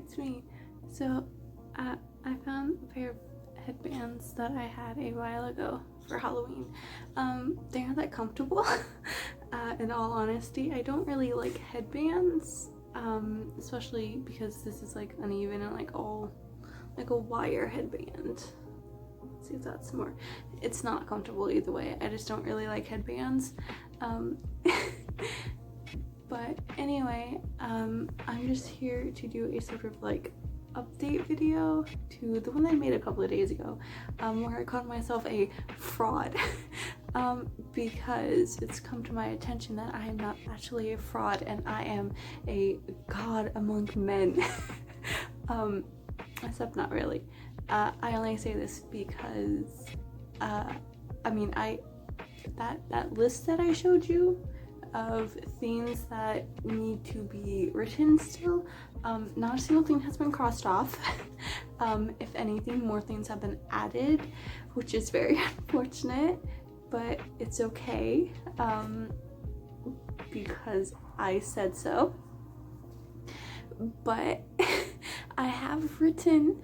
it's me. So I found a pair of headbands that I had a while ago for Halloween. They aren't that comfortable. In all honesty, I don't really like headbands, especially because this is like uneven and like all like a wire headband. Let's see if that's more. It's not comfortable either way. I just don't really like headbands. But anyway, I'm just here to do a sort of like update video to the one that I made a couple of days ago, where I called myself a fraud. Because it's come to my attention that I am not actually a fraud and I am a god among men. Except not really. I only say this because I mean, that list that I showed you of things that need to be written still, not a single thing has been crossed off. If anything, more things have been added, which is very unfortunate, but it's okay, because I said so. But I have written,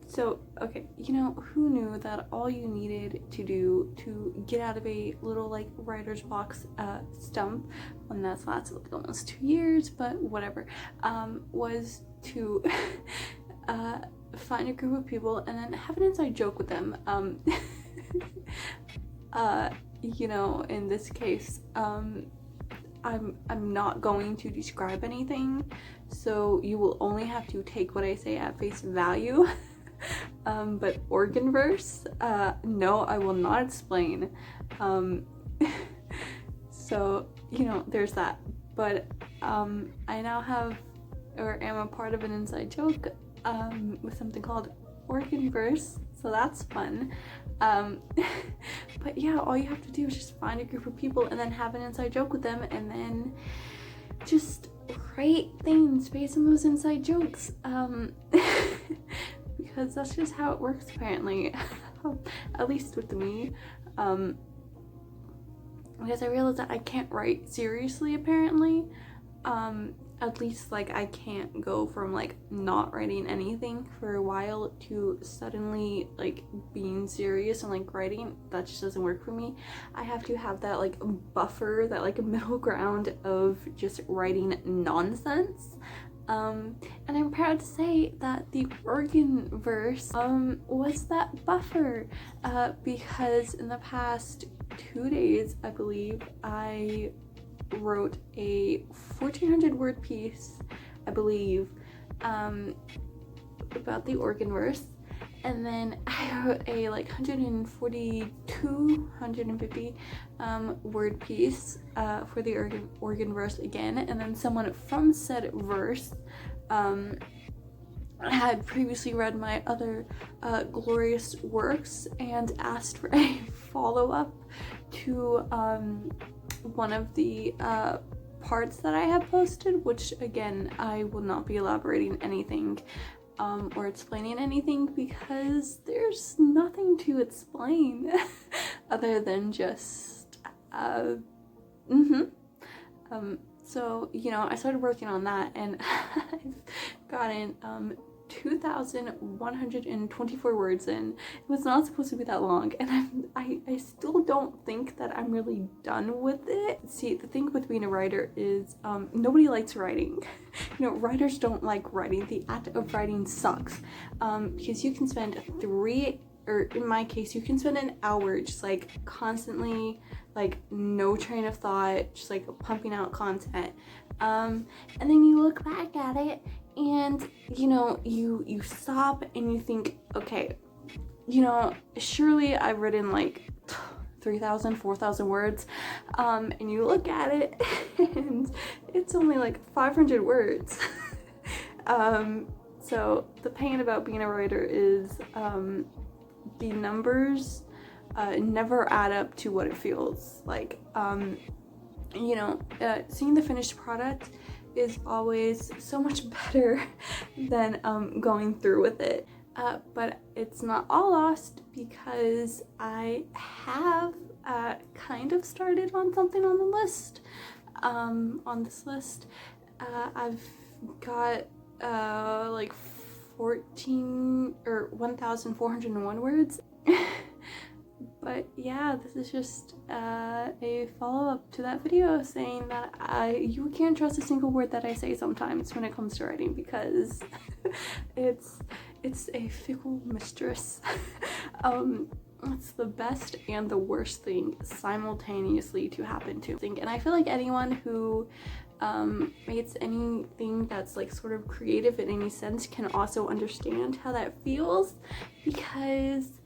so, okay, you know, who knew that all you needed to do to get out of a little, like, writer's box stump, one that's lasted like almost 2 years, but whatever, was to find a group of people and then have an inside joke with them. You know, in this case, I'm not going to describe anything, so you will only have to take what I say at face value. But organ verse, no, I will not explain. So, you know, there's that. But I now have, or am a part of an inside joke with something called organ verse, so that's fun. But yeah, all you have to do is just find a group of people and then have an inside joke with them, and then just write things based on those inside jokes. Because that's just how it works apparently. At least with me. Because I realized that I can't write seriously apparently. At least like I can't go from like not writing anything for a while to suddenly like being serious and like writing. That just doesn't work for me. I have to have that like buffer, that like middle ground of just writing nonsense. And I'm proud to say that the organ verse was that buffer, because in the past 2 days, I believe, I wrote a 1,400 word piece, I believe, about the organ verse, and then I wrote a like 150 word piece for the organ verse again, and then someone from said verse had previously read my other glorious works and asked for a follow-up to one of the parts that I have posted, which again, I will not be elaborating anything or explaining anything because there's nothing to explain other than just so, you know, I started working on that and I've gotten 2,124 words in. It was not supposed to be that long, and I still don't think that I'm really done with it. See, the thing with being a writer is nobody likes writing. You know, writers don't like writing. The act of writing sucks, because you can spend in my case, you can spend an hour just like constantly, like no train of thought, just like pumping out content, and then you look back at it and you know, you stop and you think, okay, you know, surely I've written like 3,000, 4,000 words, and you look at it and it's only like 500 words. So the pain about being a writer is the numbers never add up to what it feels like. You know, seeing the finished product is always so much better than going through with it. But it's not all lost because I have kind of started on something on the list. On this list, I've got like 14 or 1,401 words. But yeah, this is just a follow-up to that video saying that you can't trust a single word that I say sometimes when it comes to writing, because it's a fickle mistress. It's the best and the worst thing simultaneously to happen to. And I feel like anyone who makes anything that's like sort of creative in any sense can also understand how that feels, because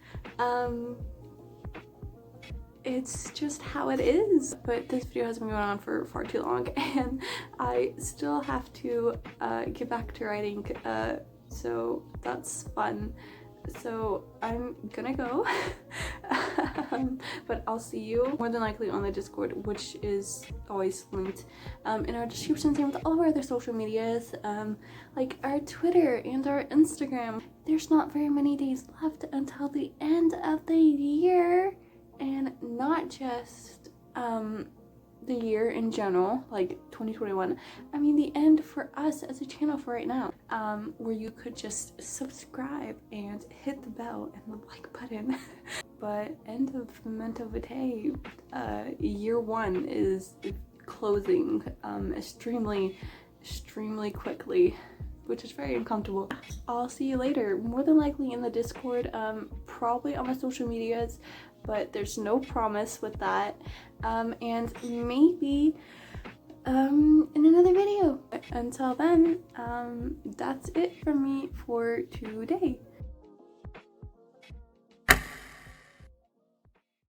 it's just how it is. But this video has been going on for far too long, and I still have to get back to writing, so that's fun. So I'm gonna go. But I'll see you more than likely on the Discord, which is always linked in our description, same with all of our other social medias, like our Twitter and our Instagram. There's not very many days left until the end of the year, and not just the year in general, like 2021. I mean the end for us as a channel for right now, where you could just subscribe and hit the bell and the like button. But end of Memento Vitae, year one is closing extremely quickly, which is very uncomfortable. I'll see you later, more than likely in the Discord, probably on my social medias, but there's no promise with that, and maybe in another video. Until then, that's it from me for today.